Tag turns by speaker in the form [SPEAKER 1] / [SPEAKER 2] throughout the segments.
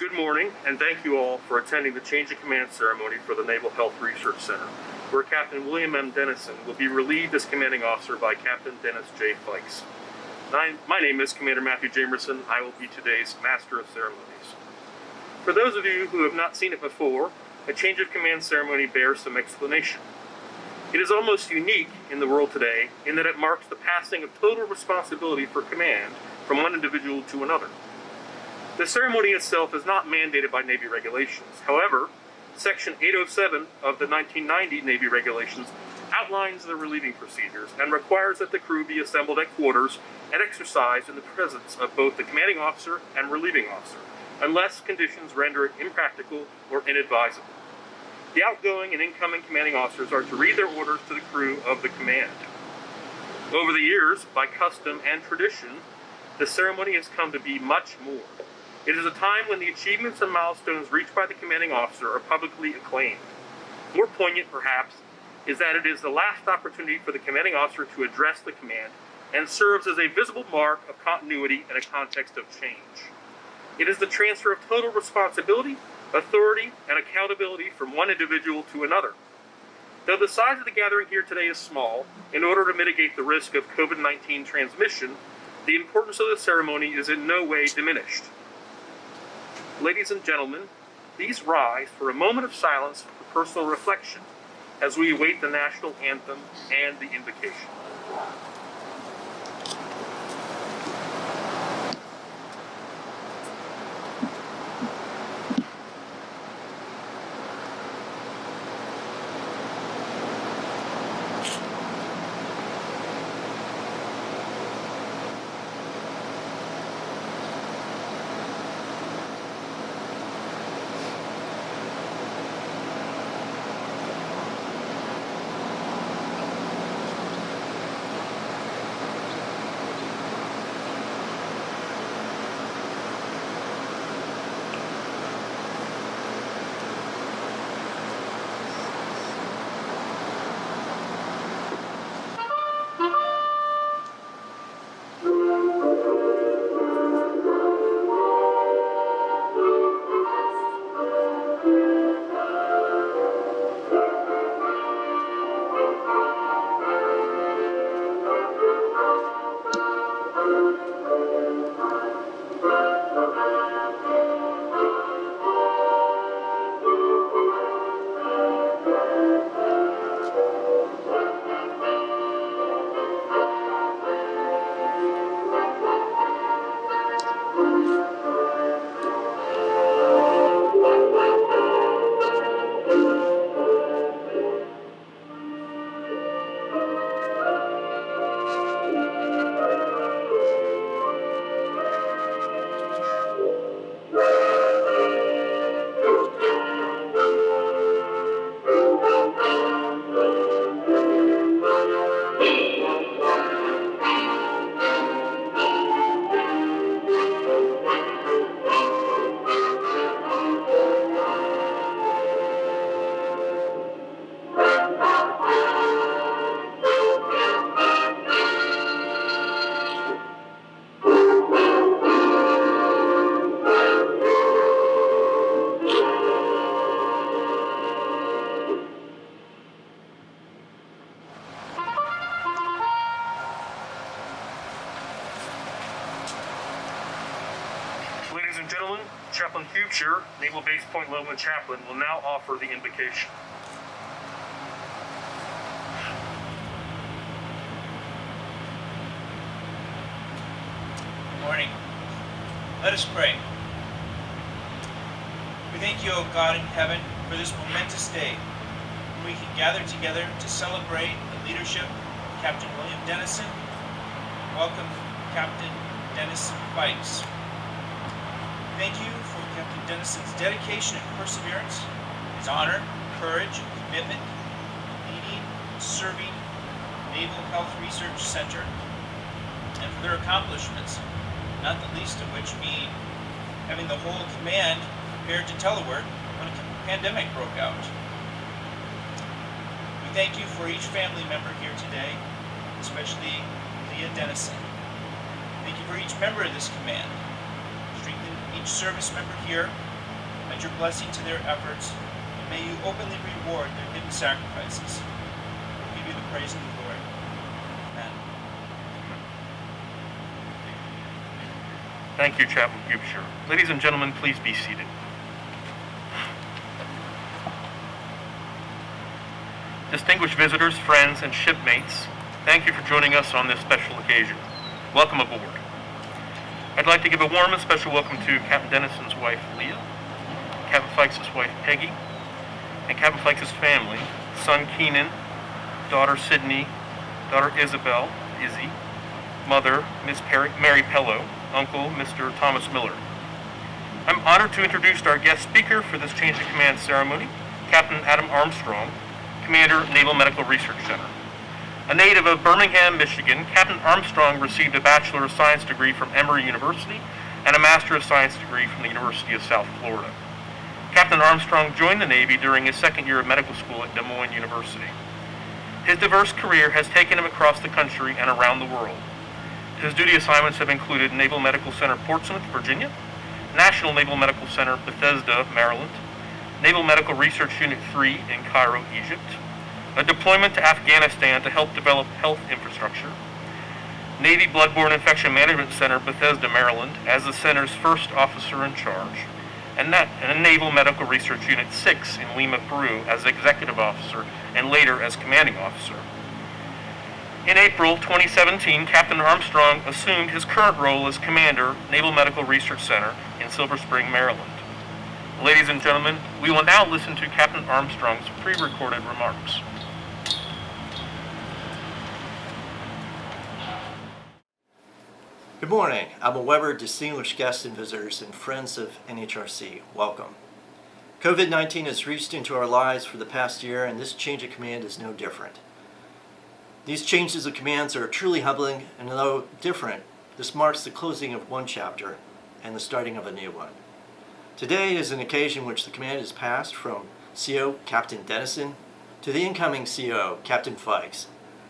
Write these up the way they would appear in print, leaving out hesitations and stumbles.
[SPEAKER 1] Good morning, and thank you all for attending the Change of Command ceremony for the Naval Health Research Center, where Captain William M. Deniston will be relieved as commanding officer by Captain Dennis J. Faix. My name is Commander Matthew Jamerson. I will be today's Master of Ceremonies. For those of you who have not seen it before, a Change of Command ceremony bears some explanation. It is almost unique in the world today in that it marks the passing of total responsibility for command from one individual to another. The ceremony itself is not mandated by Navy regulations. However, Section 807 of the 1990 Navy regulations outlines the relieving procedures and requires that the crew be assembled at quarters and exercise in the presence of both the commanding officer and relieving officer, unless conditions render it impractical or inadvisable. The outgoing and incoming commanding officers are to read their orders to the crew of the command. Over the years, by custom and tradition, the ceremony has come to be much more. It is a time when the achievements and milestones reached by the commanding officer are publicly acclaimed. More poignant, perhaps, is that it is the last opportunity for the commanding officer to address the command and serves as a visible mark of continuity in a context of change. It is the transfer of total responsibility, authority, and accountability from one individual to another. Though the size of the gathering here today is small, in order to mitigate the risk of COVID-19 transmission, the importance of the ceremony is in no way diminished. Ladies and gentlemen, please rise for a moment of silence for personal reflection as we await the national anthem and the invocation. Ladies and gentlemen, Chaplain Capt, Naval Base Point Loma Chaplain, will now offer the invocation.
[SPEAKER 2] Good morning. Let us pray. We thank you, O God in heaven, for this momentous day when we can gather together to celebrate the leadership of Captain William Deniston. Welcome, Captain Dennis Faix. Thank you for Captain Deniston's dedication and perseverance, his honor, courage, and commitment, leading and serving Naval Health Research Center, and for their accomplishments, not the least of which being having the whole command prepared to telework when a pandemic broke out. We thank you for each family member here today, especially Leah Deniston. Thank you for each member of this command. Strengthen each service member here Add your blessing to their efforts, and may you openly reward their hidden sacrifices. We give you the praise and the glory. Amen.
[SPEAKER 1] Thank you, Chaplain Gubsher. Ladies and gentlemen, please be seated. Distinguished visitors, friends, and shipmates, thank you for joining us on this special occasion. Welcome aboard. I'd like to give a warm and special welcome to Captain Deniston's wife, Leah, Captain Faix's wife, Peggy, and Captain Faix's family, son Keenan, daughter Sydney, daughter Isabel, Izzy, mother, Miss Mary Pello, uncle, Mr. Thomas Miller. I'm honored to introduce our guest speaker for this change of command ceremony, Captain Adam Armstrong, Commander, Naval Medical Research Center. A native of Birmingham, Michigan, Captain Armstrong received a Bachelor of Science degree from Emory University and a Master of Science degree from the University of South Florida. Captain Armstrong joined the Navy during his second year of medical school at Des Moines University. His diverse career has taken him across the country and around the world. His duty assignments have included Naval Medical Center, Portsmouth, Virginia, National Naval Medical Center, Bethesda, Maryland, Naval Medical Research Unit 3 in Cairo, Egypt, a deployment to Afghanistan to help develop health infrastructure, Navy Bloodborne Infection Management Center, Bethesda, Maryland, as the center's first officer in charge, and a Naval Medical Research Unit 6 in Lima, Peru, as executive officer and later as commanding officer. In April 2017, Captain Armstrong assumed his current role as Commander, Naval Medical Research Center in Silver Spring, Maryland. Ladies and gentlemen, we will now listen to Captain Armstrong's pre-recorded remarks.
[SPEAKER 3] Good morning. Admiral Weber, distinguished guests and visitors, and friends of NHRC, welcome. COVID-19 has reached into our lives for the past year, and this change of command is no different. These changes of commands are truly humbling, and though different, this marks the closing of one chapter and the starting of a new one. Today is an occasion which the command is passed from CO Captain Deniston to the incoming CO Captain Faix,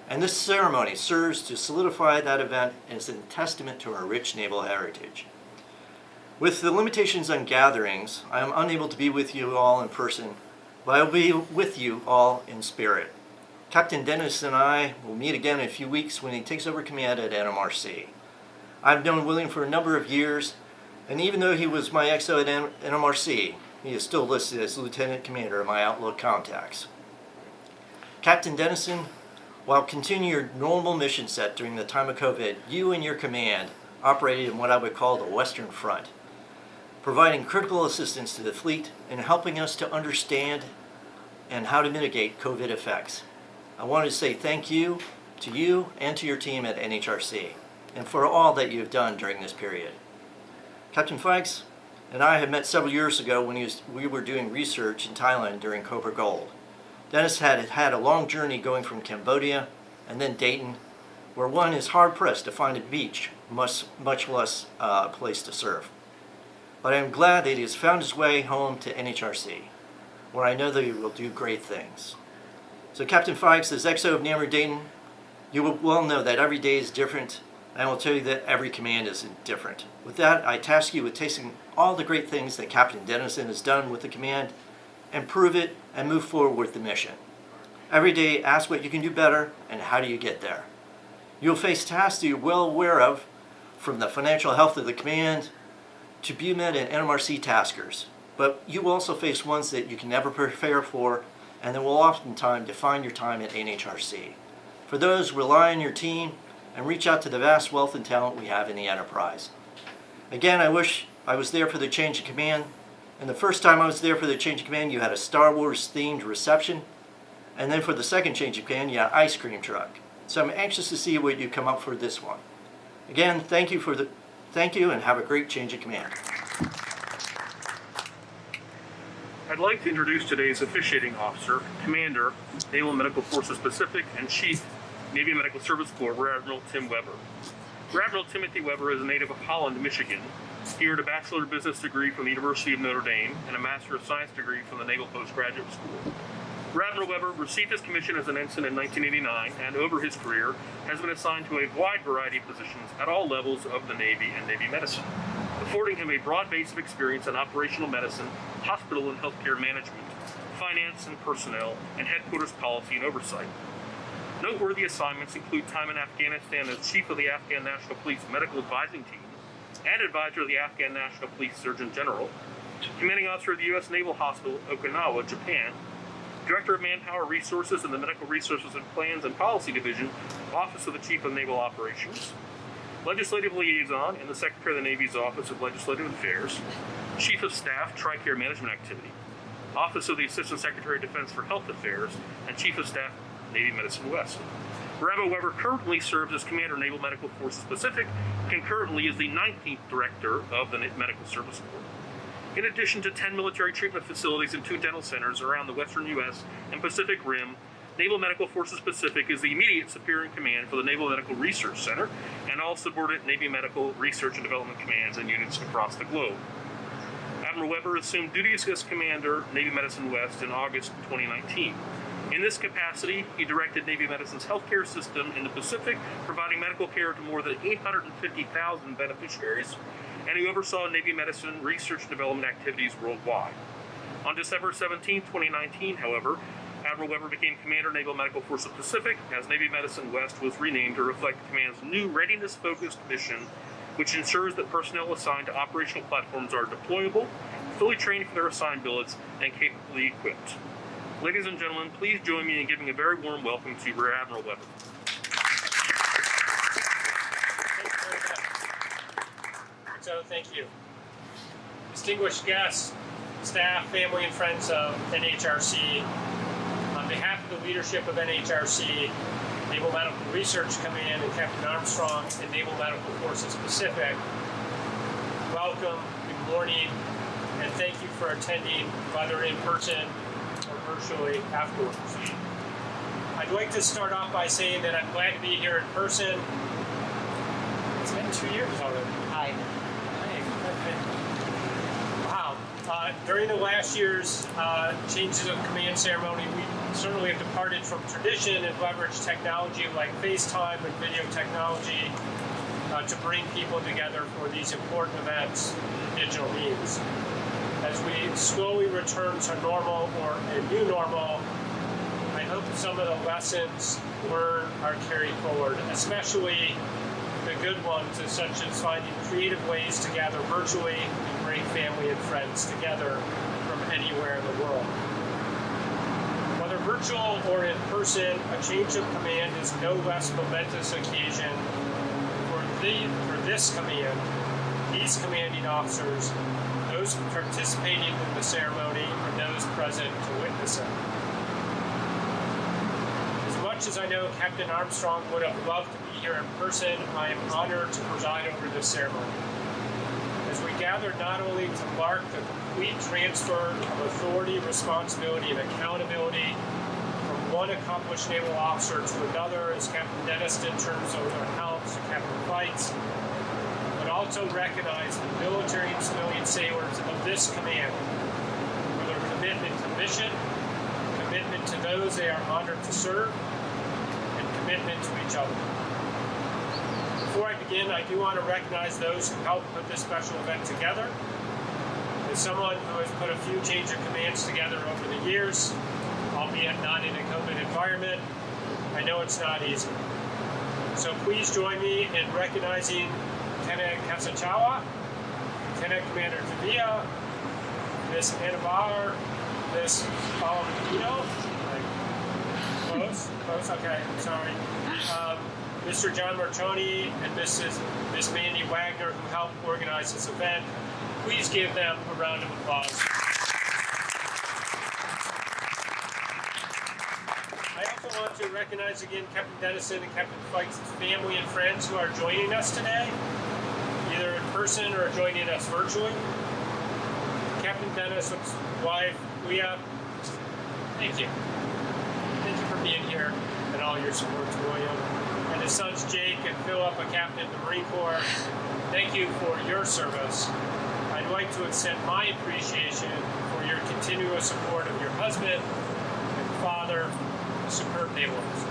[SPEAKER 3] and this ceremony serves to solidify that event as a testament to our rich naval heritage. With the limitations on gatherings, I am unable to be with you all in person, but I will be with you all in spirit. Captain Deniston and I will meet again in a few weeks when he takes over command at NMRC. I've known William for a number of years, and even though he was my XO at NMRC, he is still listed as Lieutenant Commander in my Outlook contacts. Captain Deniston, while continuing your normal mission set during the time of COVID, you and your command operated in what I would call the Western Front, providing critical assistance to the fleet and helping us to understand and how to mitigate COVID effects. I want to say thank you to you and to your team at NHRC, and for all that you have done during this period. Captain Faix and I had met several years ago when we were doing research in Thailand during Cobra Gold. Dennis had a long journey going from Cambodia and then Dayton, where one is hard-pressed to find a beach, much less a place to surf. But I am glad that he has found his way home to NHRC, where I know that he will do great things. So Captain Faix, as XO of Namur Dayton, you will well know that every day is different, and I will tell you that every command is different. With that, I task you with tasting all the great things that Captain Deniston has done with the command, and prove it and move forward with the mission. Every day, ask what you can do better and how do you get there. You'll face tasks that you're well aware of, from the financial health of the command to BUMED and NMRC taskers, but you will also face ones that you can never prepare for and that will oftentimes define your time at NHRC. For those, rely on your team and reach out to the vast wealth and talent we have in the enterprise. Again, I wish I was there for the change of command, and the first time I was there for the change of command, you had a Star Wars themed reception, and then for the second change of command, you had an ice cream truck. So I'm anxious to see what you come up for this one. Again, thank you and have a great change of command.
[SPEAKER 1] I'd like to introduce today's officiating officer, Commander, Naval Medical Forces Pacific, and Chief, Navy Medical Service Corps, Rear Admiral Tim Weber. Rear Admiral Timothy Weber is a native of Holland, Michigan. He earned a Bachelor of Business degree from the University of Notre Dame and a Master of Science degree from the Naval Postgraduate School. Rear Admiral Weber received his commission as an ensign in 1989 and over his career has been assigned to a wide variety of positions at all levels of the Navy and Navy medicine, affording him a broad base of experience in operational medicine hospital and healthcare management, finance and personnel, and headquarters policy and oversight. Noteworthy assignments include time in Afghanistan as Chief of the Afghan National Police Medical Advising Team and Advisor of the Afghan National Police Surgeon General, Commanding Officer of the U.S. Naval Hospital, Okinawa, Japan, Director of Manpower Resources in the Medical Resources and Plans and Policy Division, Office of the Chief of Naval Operations, Legislative Liaison in the Secretary of the Navy's Office of Legislative Affairs, Chief of Staff, Tri-Care Management Activity, Office of the Assistant Secretary of Defense for Health Affairs, and Chief of Staff, Navy Medicine West. Bravo Weber currently serves as Commander, Naval Medical Forces Pacific, concurrently as the 19th Director of the Medical Service Corps. In addition to 10 military treatment facilities and 2 dental centers around the western U.S. and Pacific Rim, Naval Medical Forces Pacific is the immediate superior in command for the Naval Medical Research Center and all subordinate Navy Medical Research and Development commands and units across the globe. Admiral Weber assumed duties as Commander, Navy Medicine West in August 2019. In this capacity, he directed Navy Medicine's healthcare system in the Pacific, providing medical care to more than 850,000 beneficiaries, and he oversaw Navy Medicine research and development activities worldwide. On December 17, 2019, however, Admiral Weber became Commander, Naval Medical Forces Pacific, as Navy Medicine West was renamed to reflect the command's new readiness-focused mission, which ensures that personnel assigned to operational platforms are deployable, fully trained for their assigned billets, and capably equipped. Ladies and gentlemen, please join me in giving a very warm welcome to Rear Admiral Weber.
[SPEAKER 4] Thank you very much. So, thank you. Distinguished guests, staff, family, and friends of NHRC, on behalf of the leadership of NHRC, Naval Medical Research Command, and Captain Armstrong and Naval Medical Forces Pacific, welcome, good morning, and thank you for attending, whether in person or virtually afterwards. I'd like to start off by saying that I'm glad to be here in person. It's been 2 years already.
[SPEAKER 5] Hi.
[SPEAKER 4] Wow. During the last year's changes of command ceremony, we certainly have departed from tradition and leveraged technology like FaceTime and video technology to bring people together for these important events in digital means. As we slowly return to normal or a new normal, I hope some of the lessons learned are carried forward, especially the good ones, such as finding creative ways to gather virtually and bring family and friends together from anywhere in the world. Whether virtual or in person, a change of command is no less momentous occasion for this command, these commanding officers, those participating in the ceremony, and those present to witness it. As much as I know Captain Armstrong would have loved to be here in person, I am honored to preside over this ceremony. As we gather not only to mark the complete transfer of authority, responsibility, and accountability from one accomplished naval officer to another, as Captain Deniston turns over the helm to Captain Faix, but also recognize the military and civilian sailors of this command for their commitment to mission, commitment to those they are honored to serve, and commitment to each other. Before I begin, I do want to recognize those who helped put this special event together. As someone who has put a few change of commands together over the years, albeit not in a COVID environment, I know it's not easy. So please join me in recognizing Lieutenant Kasachawa, Lieutenant Commander Tavia, Miss Anavar, Miss Palomino, close, okay, I'm sorry. Mr. John Martoni and Miss Mandy Wagner, who helped organize this event. Please give them a round of applause. I also want to recognize again Captain Deniston and Captain Faix's family and friends who are joining us today, either in person or joining us virtually. Captain Deniston's wife, Leah, thank you. Thank you for being here and all your support to William. And his sons Jake and Philip, a captain in the Marine Corps, thank you for your service. I'd like to extend my appreciation for your continuous support of your husband and father, a superb naval officer.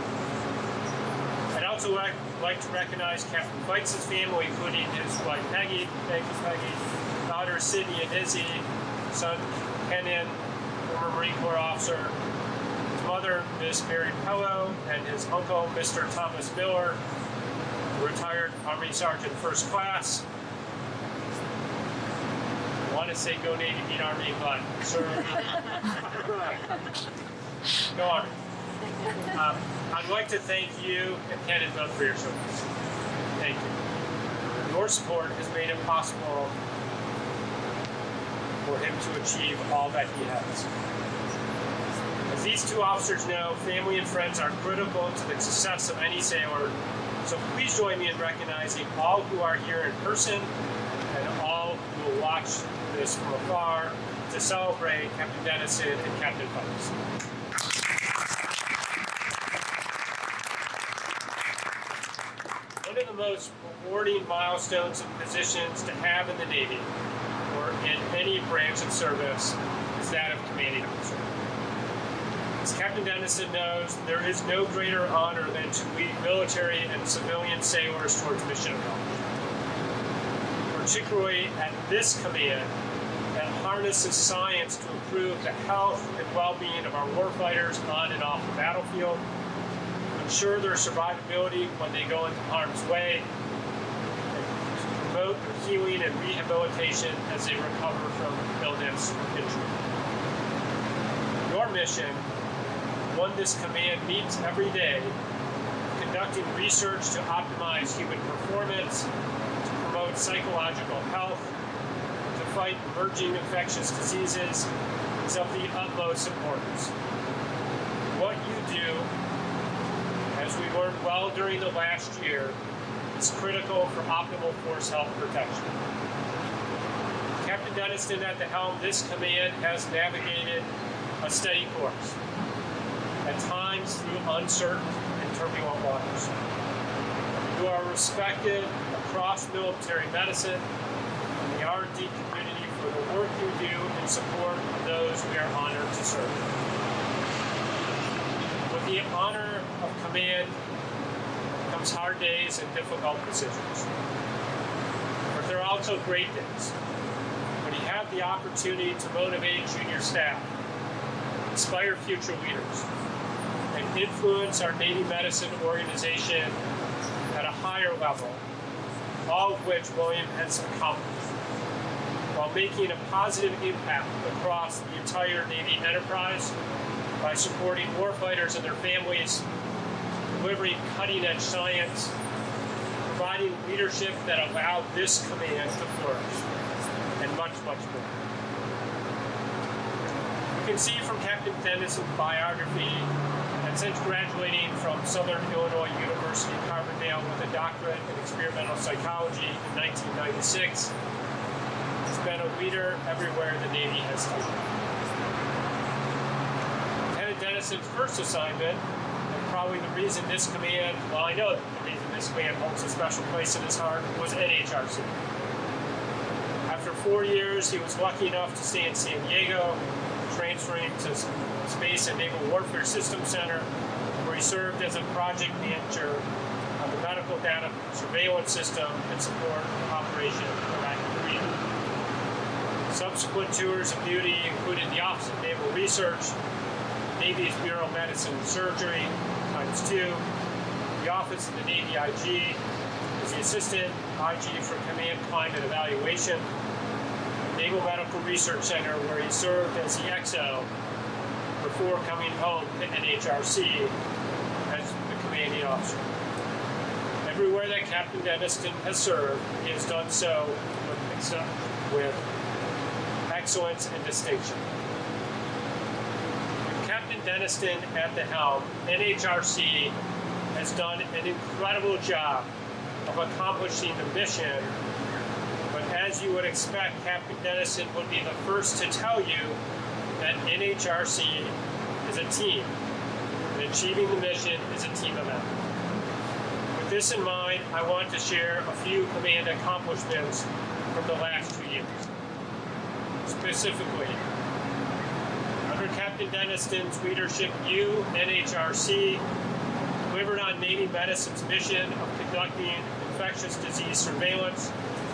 [SPEAKER 4] I'd also like to recognize Captain Faix's family, including his wife Peggy, thank you Peggy, daughters Sydney and Izzy, son Kennan, former Marine Corps officer, his mother, Miss Mary Pello, and his uncle, Mr. Thomas Miller, retired Army Sergeant First Class. I want to say go Navy, beat Army, but sir, go Army. I'd like to thank you and Kennan both for your service. Thank you. Your support has made it possible for him to achieve all that he has. As these two officers know, family and friends are critical to the success of any sailor, so please join me in recognizing all who are here in person and all who will watch this from afar to celebrate Captain Deniston and Captain Faix. One of the most rewarding milestones and positions to have in the Navy or in any branch of service is that of commanding officer. As Captain Deniston knows, there is no greater honor than to lead military and civilian sailors towards mission accomplishment. Particularly at this command that harnesses science to improve the health and well-being of our warfighters on and off the battlefield, ensure their survivability when they go into harm's way, and promote their healing and rehabilitation as they recover from illness or injury. Your mission, one this command meets every day, conducting research to optimize human performance, to promote psychological health, to fight emerging infectious diseases, is of the utmost importance. What you do, as we learned well during the last year, is critical for optimal force health protection. Captain Deniston at the helm, this command has navigated a steady course, at times through uncertain and turbulent waters. You are respected across military medicine and the R&D community for the work you do in support of those we are honored to serve. With the honor of command comes hard days and difficult decisions. But there are also great days when you have the opportunity to motivate junior staff, inspire future leaders, and influence our Navy medicine organization at a higher level, all of which William has accomplished, while making a positive impact across the entire Navy enterprise by supporting warfighters and their families, delivering cutting-edge science, providing leadership that allowed this command to flourish, and much, much more. You can see from Captain Deniston's biography that since graduating from Southern Illinois University in Carbondale with a doctorate in experimental psychology in 1996, he's been a leader everywhere the Navy has taken. Lieutenant Deniston's first assignment, and probably the reason this command, well, I know the reason this command holds a special place in his heart, was NHRC. After 4 years, he was lucky enough to stay in San Diego, transferring to Space and Naval Warfare Systems Center, where he served as a project manager on the medical data surveillance system and support Operation Iraq Korea. Subsequent tours of duty included the Office of Naval Research, Navy's Bureau of Medicine and Surgery, ×2, the Office of the Navy IG, as the Assistant IG for Command Climate Evaluation, Naval Medical Research Center, where he served as the XO before coming home to NHRC as the commanding officer. Everywhere that Captain Deniston has served, he has done so with excellence and distinction. With Captain Deniston at the helm, NHRC has done an incredible job of accomplishing the mission. But as you would expect, Captain Deniston would be the first to tell you that NHRC is a team, and achieving the mission is a team event. With this in mind, I want to share a few command accomplishments from the last 2 years. Specifically, under Captain Deniston's leadership, you, NHRC, delivered on Navy Medicine's mission of conducting infectious disease surveillance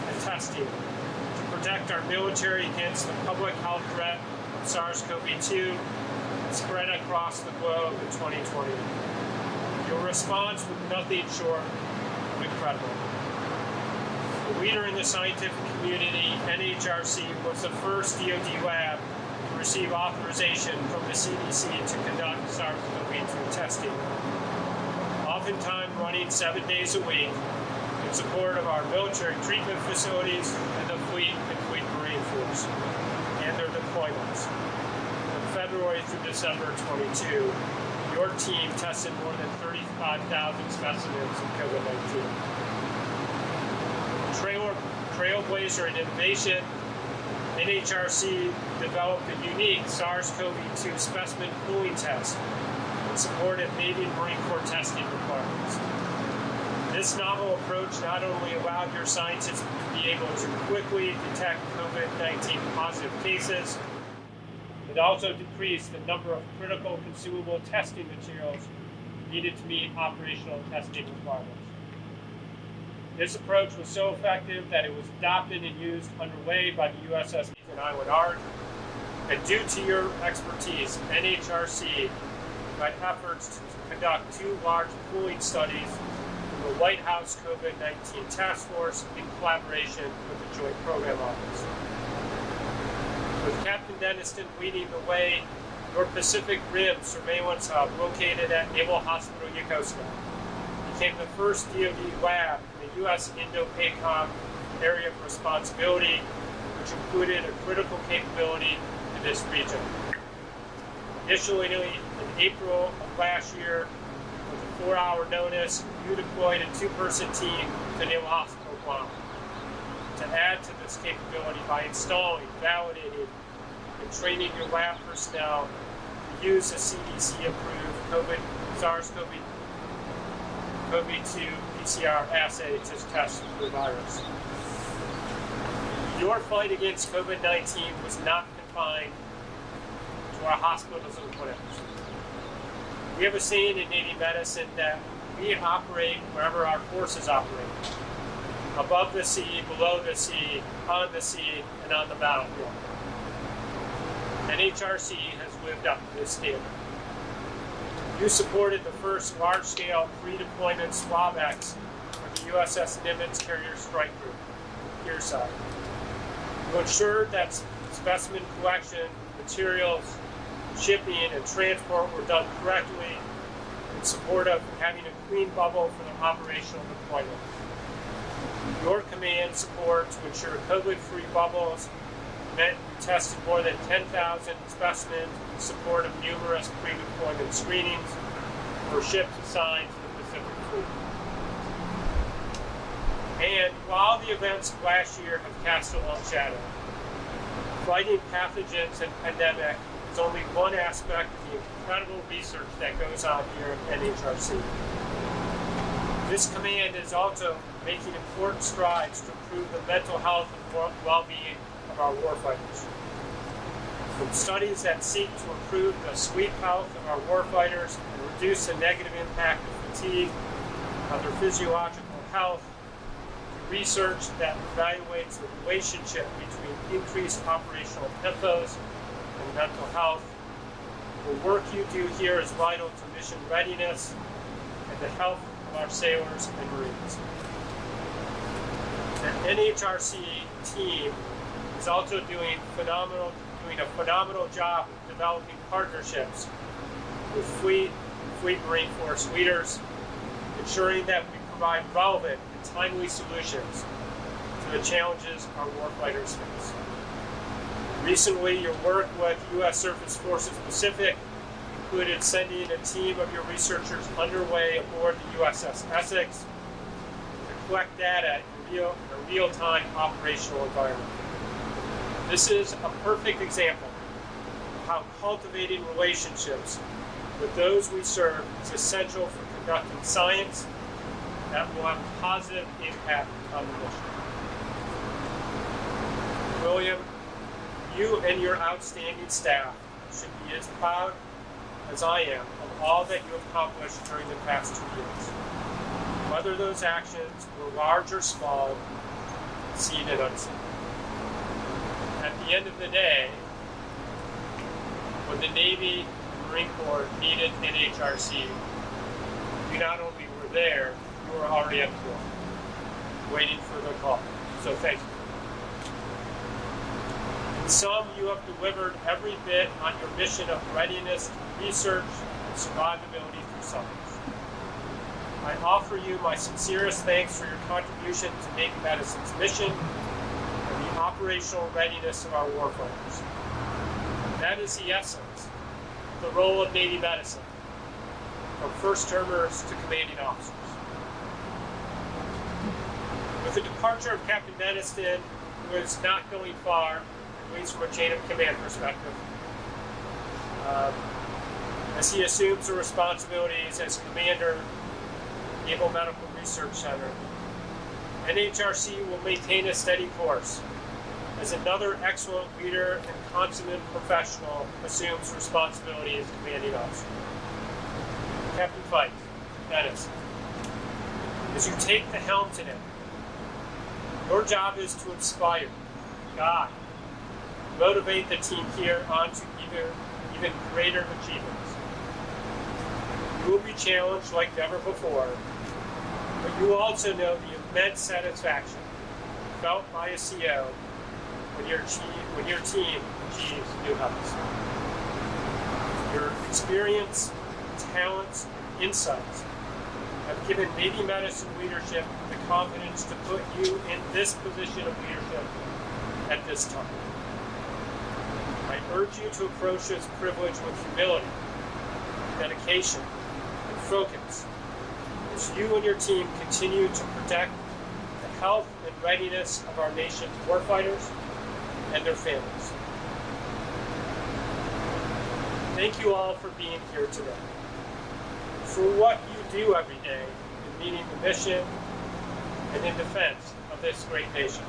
[SPEAKER 4] and testing to protect our military against the public health threat of SARS-CoV-2 spread across the globe in 2020. Your response was nothing short of incredible. The leader in the scientific community, NHRC, was the first DoD lab to receive authorization from the CDC to conduct SARS-CoV-2 testing, oftentimes running 7 days a week in support of our military treatment facilities and the Fleet and Fleet Marine Force and their deployments. From February through December 22, your team tested more than 35,000 specimens of COVID-19. Trailblazer in innovation, NHRC developed a unique SARS-CoV-2 specimen pooling test in support of Navy and Marine Corps testing requirements. This novel approach not only allowed your scientists to be able to quickly detect COVID-19 positive cases, it also decreased the number of critical consumable testing materials needed to meet operational testing requirements. This approach was so effective that it was adopted and used underway by the USS Island Ark, and due to your expertise, NHRC led efforts to conduct 2 large pooling studies from the White House COVID-19 Task Force in collaboration with the Joint Program Office. With Captain Deniston leading the way, your Pacific Rim surveillance hub located at Naval Hospital Yokosuka became the first DoD lab in the U.S. Indo-PACOM area of responsibility, which included a critical capability in this region. Additionally, in April of last year, with a 4-hour notice, you deployed a 2-person team to Naval Hospital Guam to add to this capability by installing, validating, and training your lab personnel to use the CDC-approved SARS-CoV-2 PCR assay to test the virus. Your fight against COVID-19 was not confined to our hospitals and clinics. We have a saying in Navy medicine that we operate wherever our forces operate. Above the sea, below the sea, on the sea, and on the battlefield. NHRC has lived up to this standard. You supported the first large-scale pre-deployment SWAB-X for the USS Nimitz Carrier Strike Group, Pierside. You ensured that specimen collection, materials, shipping, and transport were done correctly in support of having a clean bubble for the operational deployment. Your command support to ensure COVID-free bubbles meant you tested more than 10,000 specimens in support of numerous pre-deployment screenings for ships assigned to the Pacific Fleet. And while the events of last year have cast a long shadow, fighting pathogens and pandemic is only one aspect of the incredible research that goes on here at NHRC. This command is also making important strides to improve the mental health and well-being of our warfighters. From studies that seek to improve the sleep health of our warfighters and reduce the negative impact of fatigue on their physiological health, to research that evaluates the relationship between increased operational ethos and mental health, the work you do here is vital to mission readiness and the health of our sailors and Marines. The NHRC team is also doing a phenomenal job of developing partnerships with Fleet Marine Force leaders, ensuring that we provide relevant and timely solutions to the challenges our warfighters face. Recently, your work with U.S. Surface Forces Pacific included sending a team of your researchers underway aboard the USS Essex to collect data in a real-time operational environment. This is a perfect example of how cultivating relationships with those we serve is essential for conducting science that will have a positive impact on the mission. William, you and your outstanding staff should be as proud as I am of all that you have accomplished during the past 2 years. Whether those actions were large or small, seen and unseen. At the end of the day, when the Navy and Marine Corps needed NHRC, you not only were there, you were already at the door, waiting for the call. So thank you. In sum, you have delivered every bit on your mission of readiness to research and survivability through science. I offer you my sincerest thanks for your contribution to Navy Medicine's mission and the operational readiness of our warfighters. That is the essence of the role of Navy Medicine, from first-termers to commanding officers. With the departure of Captain Deniston, who is not going far, at least from a chain of command perspective, as he assumes the responsibilities as commander of the Naval Medical Research Center, NHRC will maintain a steady course as another excellent leader and consummate professional assumes responsibility as commanding officer. Captain Faix, Deniston, as you take the helm today, your job is to inspire, guide, motivate the team here on to even greater achievements. You will be challenged like never before, but you will also know the immense satisfaction felt by a CO when your team achieves new heights. Your experience, talents, and insights have given Navy Medicine leadership the confidence to put you in this position of leadership at this time. I urge you to approach this privilege with humility, dedication, and focus as you and your team continue to protect the health and readiness of our nation's warfighters and their families. Thank you all for being here today, for what you do every day in meeting the mission and in defense of this great nation.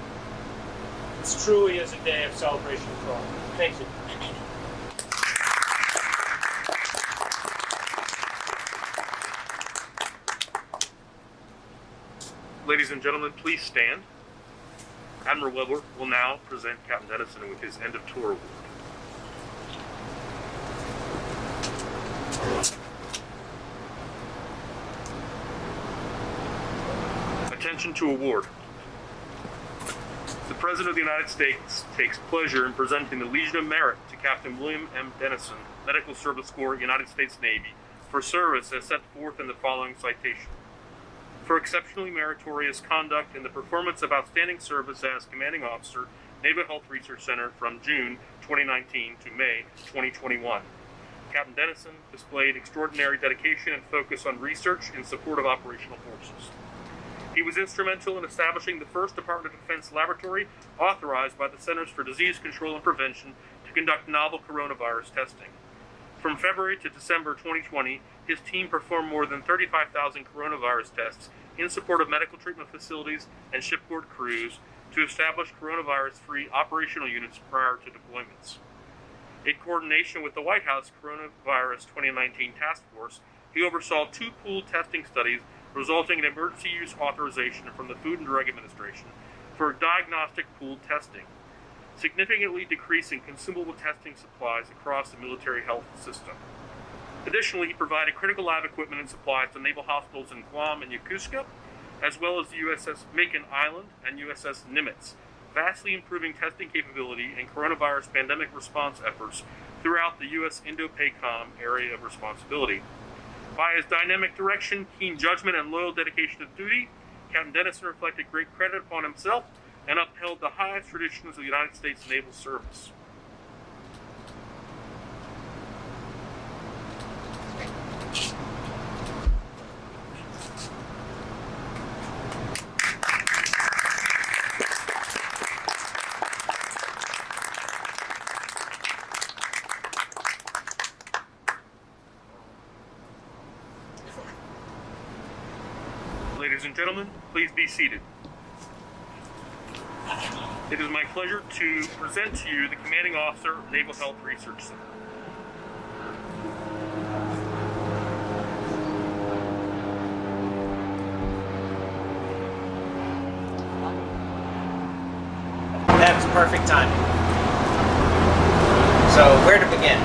[SPEAKER 4] This truly is a day of celebration for all. Thank you.
[SPEAKER 1] Ladies and gentlemen, please stand. Admiral Weber will now present Captain Deniston with his end of tour award. Attention to award. The President of the United States takes pleasure in presenting the Legion of Merit to Captain William M. Deniston, Medical Service Corps, United States Navy, for service as set forth in the following citation. For exceptionally meritorious conduct in the performance of outstanding service as Commanding Officer, Naval Health Research Center from June 2019 to May 2021. Captain Deniston displayed extraordinary dedication and focus on research in support of operational forces. He was instrumental in establishing the first Department of Defense laboratory authorized by the Centers for Disease Control and Prevention to conduct novel coronavirus testing. From February to December 2020, his team performed more than 35,000 coronavirus tests in support of medical treatment facilities and shipboard crews to establish coronavirus-free operational units prior to deployments. In coordination with the White House Coronavirus 2019 Task Force, he oversaw 2 pooled testing studies resulting in emergency use authorization from the Food and Drug Administration for diagnostic pooled testing, significantly decreasing consumable testing supplies across the military health system. Additionally, he provided critical lab equipment and supplies to naval hospitals in Guam and Yokosuka, as well as the USS Macon Island and USS Nimitz, vastly improving testing capability and coronavirus pandemic response efforts throughout the U.S. Indo-PACOM area of responsibility. By his dynamic direction, keen judgment, and loyal dedication to duty, Captain Deniston reflected great credit upon himself and upheld the highest traditions of the United States Naval Service. Ladies and gentlemen, please be seated. It is my pleasure to present to you the Commanding Officer, Naval Health Research Center.
[SPEAKER 2] That's perfect timing. So, where to begin?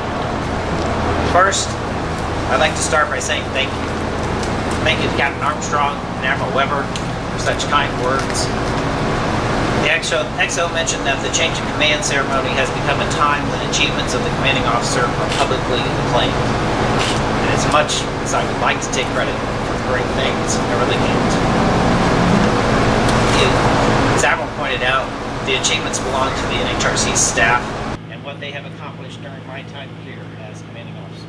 [SPEAKER 5] First, I'd like to start by saying thank you. Thank you to Captain Armstrong and Admiral Weber for such kind words. The XO mentioned that the change of command ceremony has become a time when achievements of the commanding officer are publicly acclaimed. And as much as I would like to take credit for great things, I really can't. As Admiral pointed out, the achievements belong to the NHRC staff and what they have accomplished during my time here as commanding officer.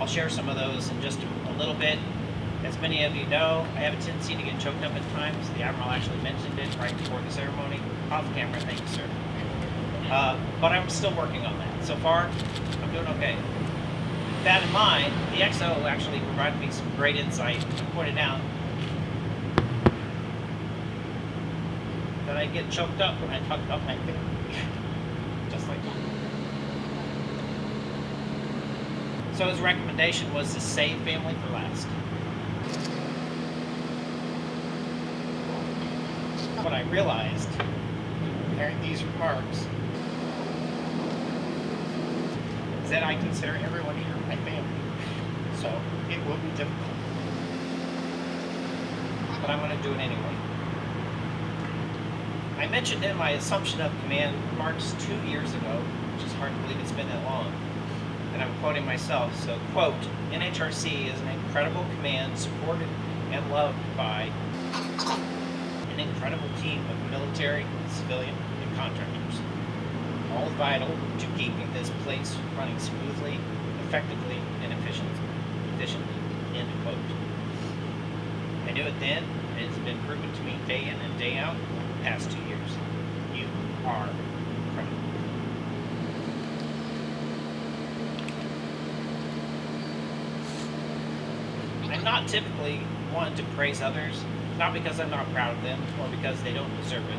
[SPEAKER 5] I'll share some of those in just a little bit. As many of you know, I have a tendency to get choked up at times. The Admiral actually mentioned it right before the ceremony. Off camera, thank you, sir. But I'm still working on that. So far, I'm doing okay. With that in mind, the XO actually provided me some great insight and pointed out that I get choked up when I talk about my family. Just like that. So his recommendation was to save family for last. What I realized, preparing these remarks, is that I consider everyone here my family. So it will be difficult. But I'm going to do it anyway. I mentioned in my assumption of command remarks 2 years ago, which is hard to believe it's been that long, and I'm quoting myself, so quote, NHRC is an incredible command supported and loved by an incredible team of military, civilian, and contractors, all vital to keeping this place running smoothly, effectively, and efficiently, end quote. I knew it then, and it's been proven to me day in and day out the past 2 years. You are incredible. I'm not typically one to praise others, not because I'm not proud of them or because they don't deserve it.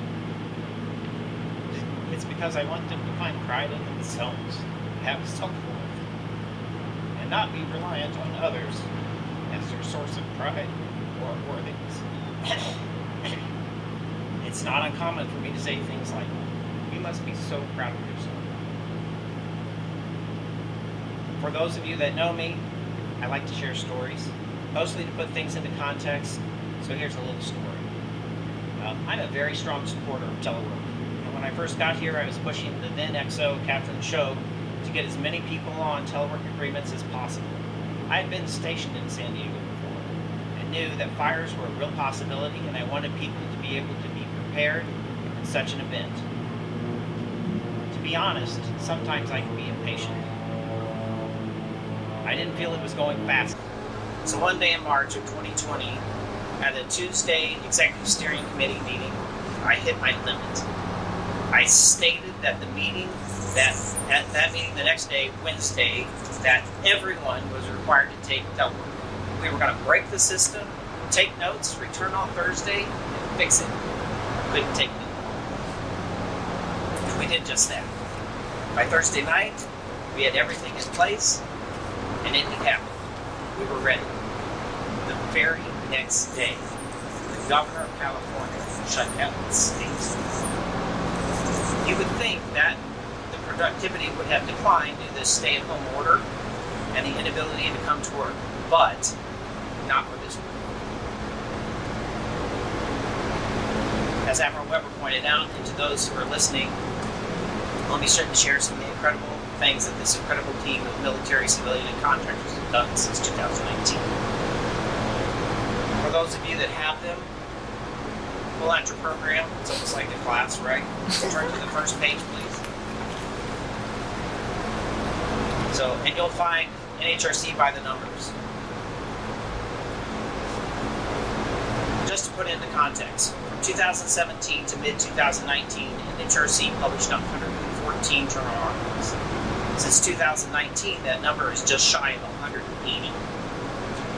[SPEAKER 5] It's because I want them to find pride in themselves, have self-worth, and not be reliant on others as their source of pride or worthiness. It's not uncommon for me to say things like, "You must be so proud of yourself." For those of you that know me, I like to share stories, mostly to put things into context. So here's a little story. I'm a very strong supporter of telework. And when I first got here, I was pushing the then XO, Captain Show, to get as many people on telework agreements as possible. I had been stationed in San Diego before and knew that fires were a real possibility, and I wanted people to be able to be prepared in such an event. To be honest, sometimes I can be impatient. I didn't feel it was going fast. So one day in March of 2020, at a Tuesday Executive Steering Committee meeting, I hit my limit. I stated that at that meeting the next day, Wednesday, that everyone was required to take telework. We were going to break the system, take notes, return on Thursday, and fix it. Couldn't take it. And we did just that. By Thursday night, we had everything in place, and it happened. We were ready. The very next day, the governor of California shut down the state. You would think that the productivity would have declined due to the stay-at-home order and the inability to come to work, but not for this one. As Admiral Weber pointed out, and to those who are listening, let me share some of the incredible things that this incredible team of military, civilian, and contractors have done since 2019. For those of you that have them, pull out your program. It's almost like a class, right? Turn to the first page, please. So, and you'll find NHRC by the numbers. Just to put it into context, from 2017 to mid-2019, NHRC published 114 journal articles. Since 2019, that number is just shy of 180.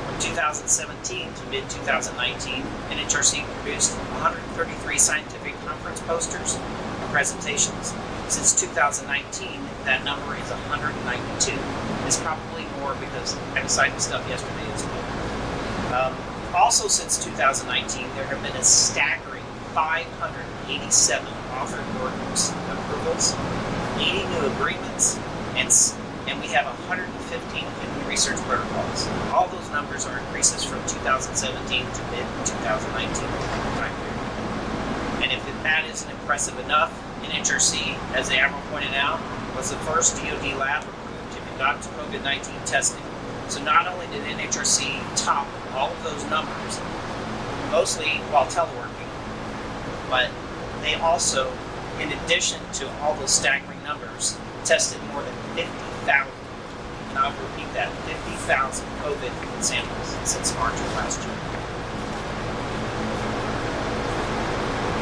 [SPEAKER 5] From 2017 to mid-2019, NHRC produced 133 scientific conference posters and presentations. Since 2019, that number is 192. It's probably more because I decided stuff yesterday as well. Also, since 2019, there have been a staggering 587 authored work approvals 80 new agreements, and we have 115 new research protocols. All those numbers are increases from 2017 to mid-2019 time period. And if that isn't impressive enough, NHRC, as the Admiral pointed out, was the first DoD lab approved to conduct COVID-19 testing. So not only did NHRC top all of those numbers, mostly while teleworking, but they also, in addition to all those staggering numbers, tested more than 50,000, and I'll repeat that, 50,000 COVID samples since March of last year.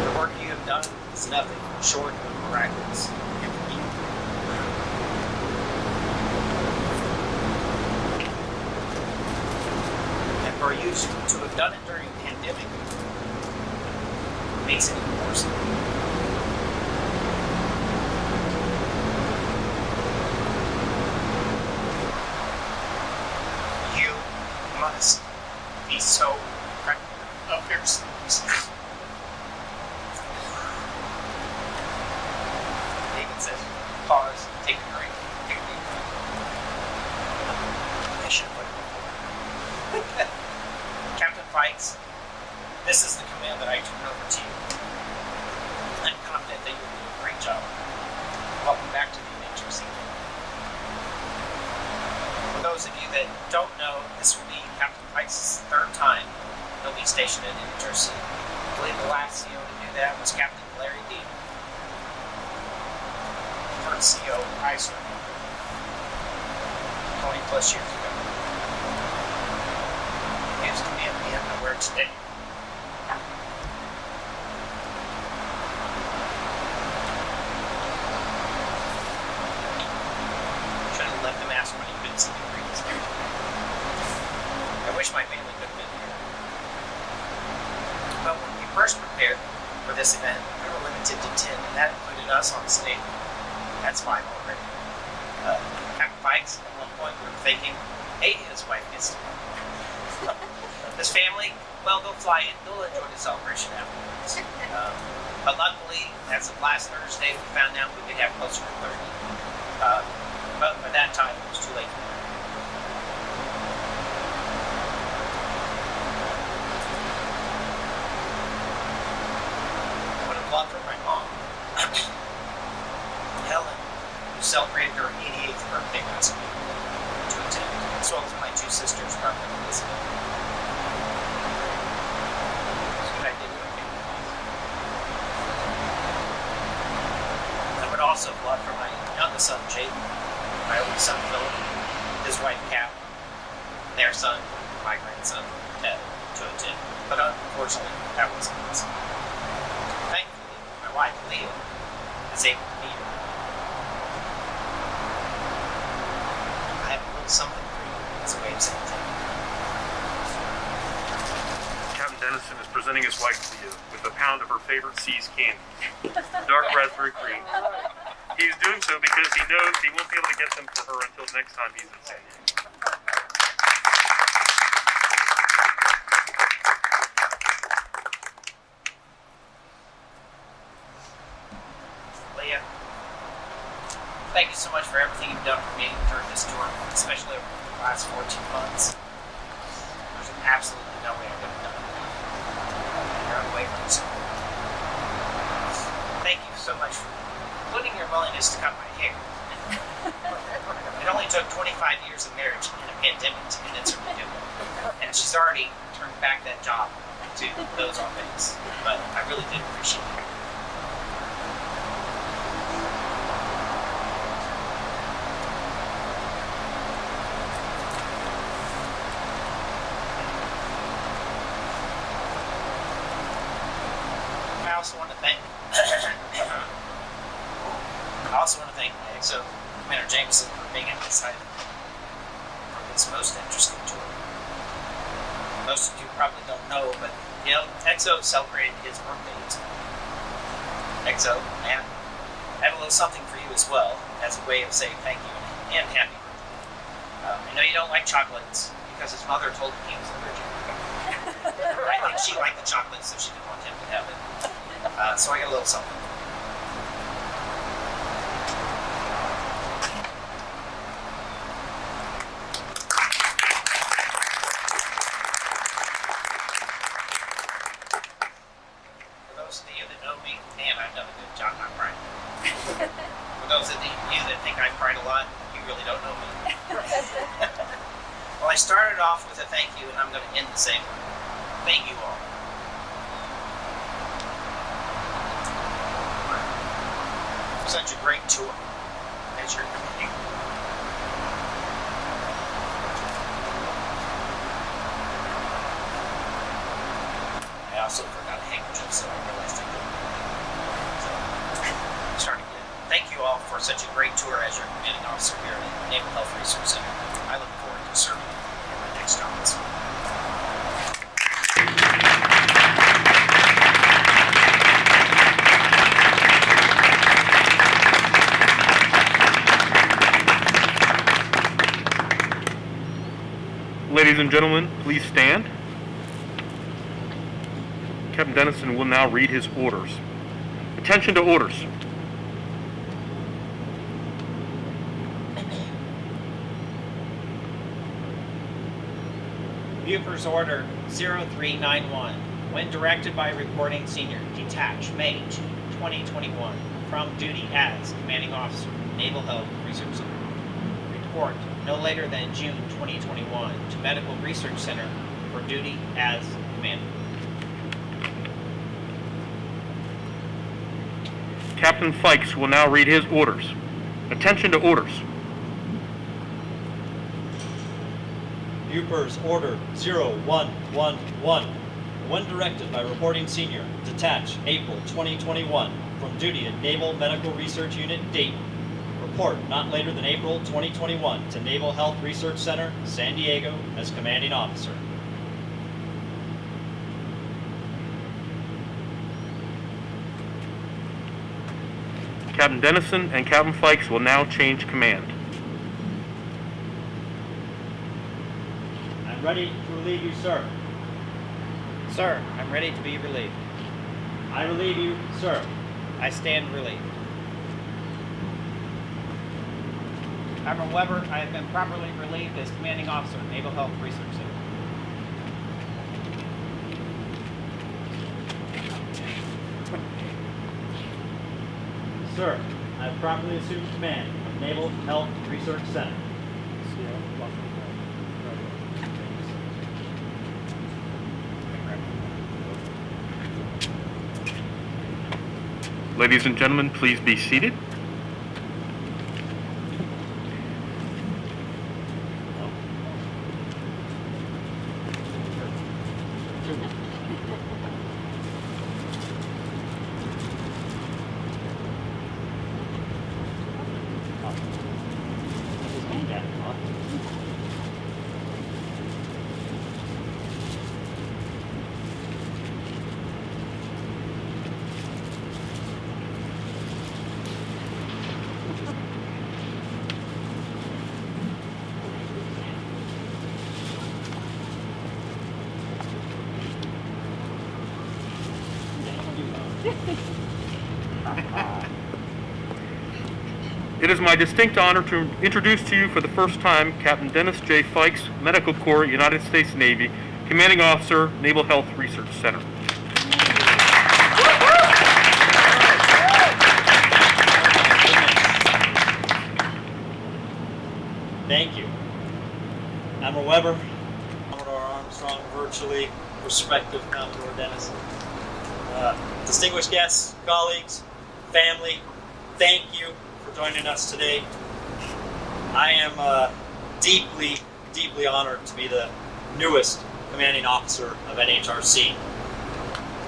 [SPEAKER 5] The work you have done is nothing short of miraculous. And for you to have done it during a pandemic makes it even more so. You must be so proud of yourselves. David says, pause, take a drink, take a deep breath. I should have put it before. Captain Faix, this is the command that I turn over to you. I'm confident that you'll do a great job. Welcome back to the NHRC. For those of you that don't know, this will be Captain Faix's third time he'll be stationed at NHRC. I believe the last CO to do that was Captain Larry D. First CO I served 20 plus years ago. He was command me at where today. Left the mask when you couldn't see the greens. I wish my family could have been here. But when we first prepared for this event, we were limited to 10, and that included us on stage. That's 5 already. Captain Faix, at one point, we were thinking, hey, his wife gets to come. This family, well, they'll fly in, they'll enjoy the celebration afterwards. But luckily, as of last Thursday, we found out we could have closer to 30. But by that time, it was too late. I would have loved for my mom, Helen, who celebrated her 88th birthday last week, to attend, as well as my 2 sisters, Barbara and Elizabeth. That's what I did with my family. I would also have loved for my youngest son, Jaden, my oldest son, Philip, his wife, Capt, their son, my grandson, Ted, to attend. But unfortunately, that wasn't possible. Thankfully, my wife, Leah, is able to be here. I have a little something for you as a way of saying thank you.
[SPEAKER 1] Captain Deniston is presenting his wife Leah with a pound of her favorite C's candy, dark raspberry cream. He's doing so because he knows he won't be able to get them for her until next time he's in San Diego.
[SPEAKER 5] Leah, thank you so much for everything you've done for me during this tour, especially over the last 14 months. There's absolutely no way I could have done it. You're away from this. Thank you so much for including your willingness to cut my hair. It only took 25 years of marriage and a pandemic to convince her to do it. And she's already turned back that job to those on base. But I really did appreciate it. I also want to thank my EXO, Commander Jameson, for being at my side for this most interesting tour. Most of you probably don't know, but EXO celebrated his birthday today. EXO, man, I have a little something for you as well, as a way of saying thank you and happy birthday. I know you don't like chocolates because his mother told him he was allergic. I think she liked the chocolate, so she didn't want him to have it. So I got a little something. For those of you that think I cried a lot, you really don't know me. Well, I started off with a thank you, and I'm going to end the same way. Thank you all. For such a great tour as you're committing. I also forgot a handkerchief, so I realized I didn't. So, starting again. Thank you all for such a great tour as your commanding officer here at the Naval Health Research Center. I look forward to serving you in my next office.
[SPEAKER 1] Ladies and gentlemen, please stand. Captain Deniston will now read his orders. Attention to orders.
[SPEAKER 5] Buford's Order 0391. When directed by Reporting Senior, detach May 2021 from duty as Commanding Officer, Naval Health Research Center. Report no later than June 2021 to Medical Research Center for duty as Commander.
[SPEAKER 1] Captain Faix will now read his orders. Attention to orders.
[SPEAKER 6] Buford's Order 0111. When directed by Reporting Senior, detach April 2021 from duty at Naval Medical Research Unit Dayton. Report not later than April 2021 to Naval Health Research Center, San Diego, as Commanding Officer.
[SPEAKER 1] Captain Deniston and Captain Faix will now change command.
[SPEAKER 6] I'm ready to relieve you, sir.
[SPEAKER 5] Sir, I'm ready to be relieved.
[SPEAKER 6] I relieve you, sir.
[SPEAKER 5] I stand relieved. Admiral Weber, I have been properly relieved as Commanding Officer, Naval Health Research Center.
[SPEAKER 6] Sir, I have properly assumed command of Naval Health Research Center.
[SPEAKER 1] Ladies and gentlemen, please be seated. It is my distinct honor to introduce to you for the first time Captain Dennis J. Faix, Medical Corps, United States Navy, Commanding Officer, Naval Health Research Center.
[SPEAKER 6] Thank you. Admiral Weber, Commodore Armstrong, virtually respective Commodore Deniston. Distinguished guests, colleagues, family, thank you for joining us today. I am deeply, deeply honored to be the newest commanding officer of NHRC.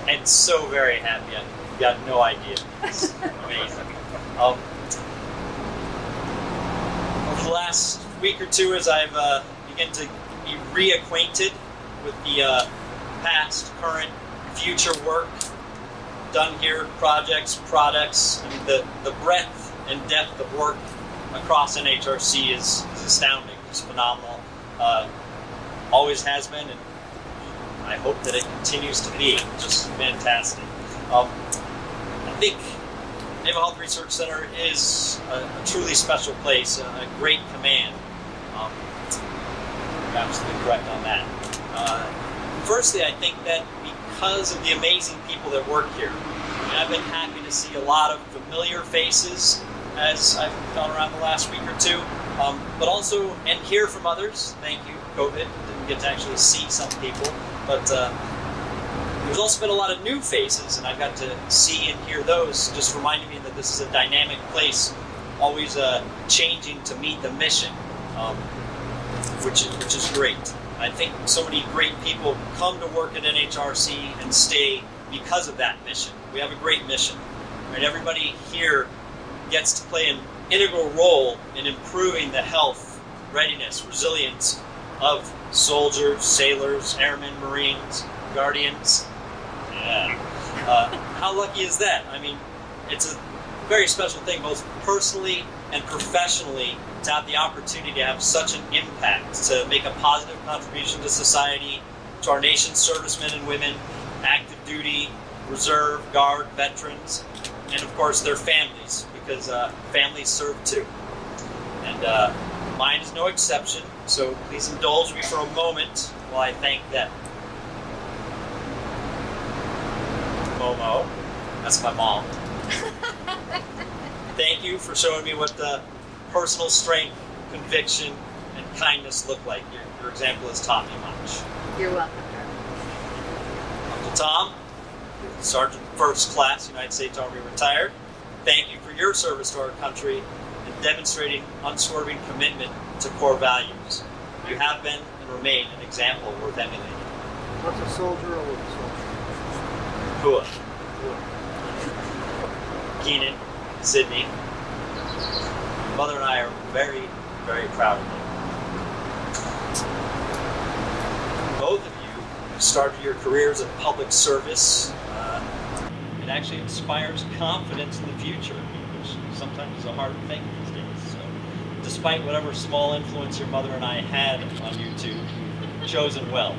[SPEAKER 6] And so very happy. You got no idea. It's amazing. Over the last week or two, as I've begun to be reacquainted with the past, current, future work done here, projects, products, I mean, the breadth and depth of work across NHRC is astounding. It's phenomenal. Always has been, and I hope that it continues to be just fantastic. I think Naval Health Research Center is a truly special place, a great command. You're absolutely correct on that. Firstly, I think that because of the amazing people that work here, I've been happy to see a lot of familiar faces as I've gone around the last week or two, but also and hear from others. Thank you, COVID. Didn't get to actually see some people, but there's also been a lot of new faces, and I've got to see and hear those, just reminding me that this is a dynamic place, always changing to meet the mission, which is great. I think so many great people come to work at NHRC and stay because of that mission. We have a great mission, and everybody here gets to play an integral role in improving the health, readiness, resilience of soldiers, sailors, airmen, Marines, guardians. Yeah. How lucky is that? I mean, it's a very special thing, both personally and professionally, to have the opportunity to have such an impact, to make a positive contribution to society, to our nation's servicemen and women, active duty, reserve, guard, veterans, and of course their families, because families serve too. And mine is no exception, so please indulge me for a moment while I thank them. Momo, that's my mom. Thank you for showing me what the personal strength, conviction, and kindness look like. Your example has taught me much.
[SPEAKER 7] You're welcome.
[SPEAKER 6] Uncle Tom, Sergeant First Class, United States Army retired. Thank you for your service to our country and demonstrating unswerving commitment to core values. You have been and remain an example worth emulating.
[SPEAKER 8] What's a soldier or a soldier?
[SPEAKER 6] Kua. Keenan, Sydney. Mother and I are very, very proud of you. Both of you started your careers in public service. It actually inspires confidence in the future, which sometimes is a hard thing these days. So, despite whatever small influence your mother and I had on you two, you've chosen well.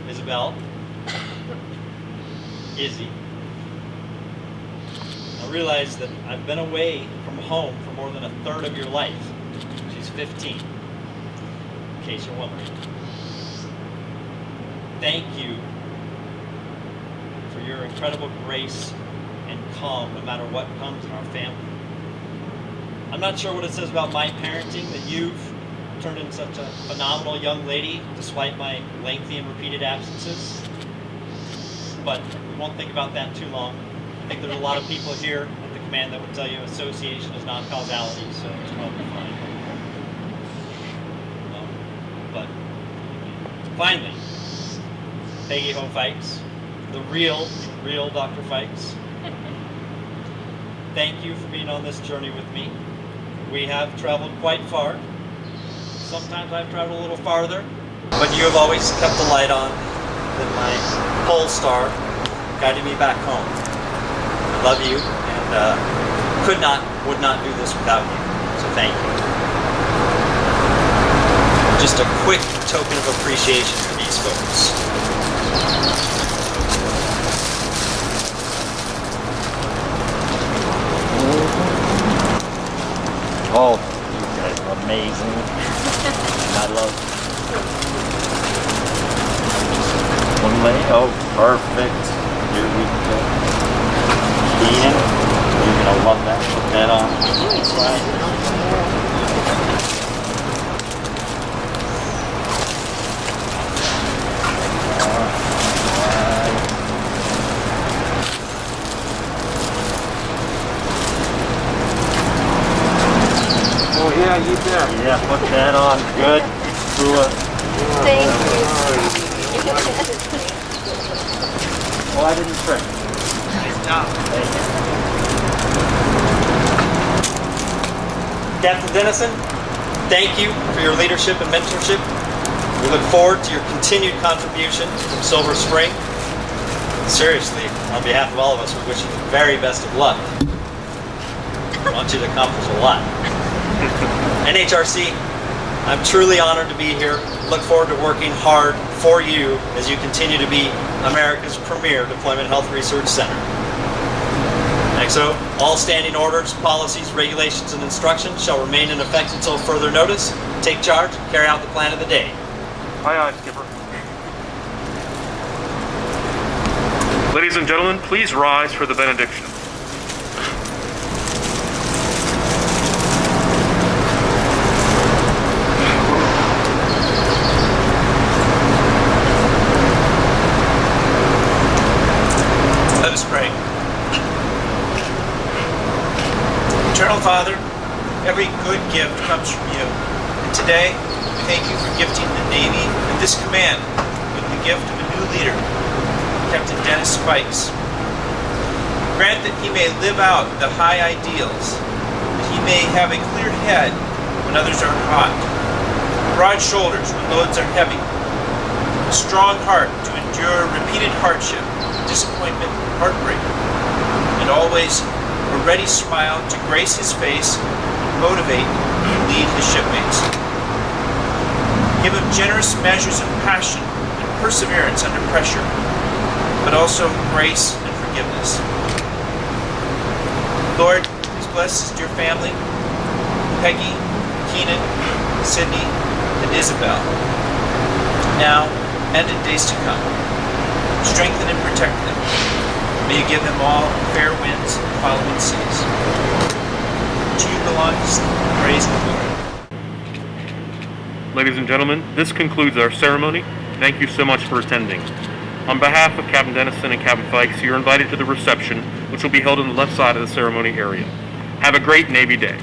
[SPEAKER 6] Isabel, Izzy, I realize that I've been away from home for more than a third of your life. She's 15, in case you're wondering. Thank you for your incredible grace and calm no matter what comes in our family. I'm not sure what it says about my parenting that you've turned into such a phenomenal young lady despite my lengthy and repeated absences, but we won't think about that too long. I think there's a lot of people here at the command that would tell you association is not causality, so it's probably fine. But finally, Peggy Ho Faix, the real Dr. Faix. Thank you for being on this journey with me. We have traveled quite far. Sometimes I've traveled a little farther, but you have always kept the light on, been my pole star, guiding me back home. I love you, and would not do this without you. So thank you. Just a quick token of appreciation for these folks.
[SPEAKER 9] Oh, you guys are amazing. I love one leg. Oh, perfect. Here we go. Ian, you're gonna love that. Put that on. That's right.
[SPEAKER 8] Oh yeah, you bet.
[SPEAKER 9] Yeah, put that on. Good.
[SPEAKER 7] Thank you.
[SPEAKER 9] Well, I didn't trick.
[SPEAKER 5] Nice job.
[SPEAKER 6] Captain Deniston, thank you for your leadership and mentorship. We look forward to your continued contribution from Silver Spring. Seriously, on behalf of all of us, we wish you the very best of luck. I want you to accomplish a lot. NHRC, I'm truly honored to be here. Look forward to working hard for you as you continue to be America's premier deployment health research center. XO, all standing orders, policies, regulations, and instructions shall remain in effect until further notice. Take charge and carry out the plan of the day.
[SPEAKER 1] Aye, aye, Skipper. Ladies and gentlemen, please rise for the benediction.
[SPEAKER 2] Father, every good gift comes from you. And today, we thank you for gifting the Navy and this command with the gift of a new leader, Captain Faix. Grant that he may live out the high ideals, that he may have a clear head when others are hot, broad shoulders when loads are heavy, a strong heart to endure repeated hardship, disappointment, heartbreak, and always a ready smile to grace his face and motivate and lead his shipmates. Give him generous measures of passion and perseverance under pressure, but also grace and forgiveness. Lord, please bless his dear family, Peggy, Keenan, Sydney, and Isabel, now and in days to come. Strengthen and protect them. May you give them all fair winds and following seas. To you belongs the praise and glory.
[SPEAKER 1] Ladies and gentlemen, this concludes our ceremony. Thank you so much for attending. On behalf of Captain Deniston and Captain Faix, you're invited to the reception, which will be held on the left side of the ceremony area. Have a great Navy Day.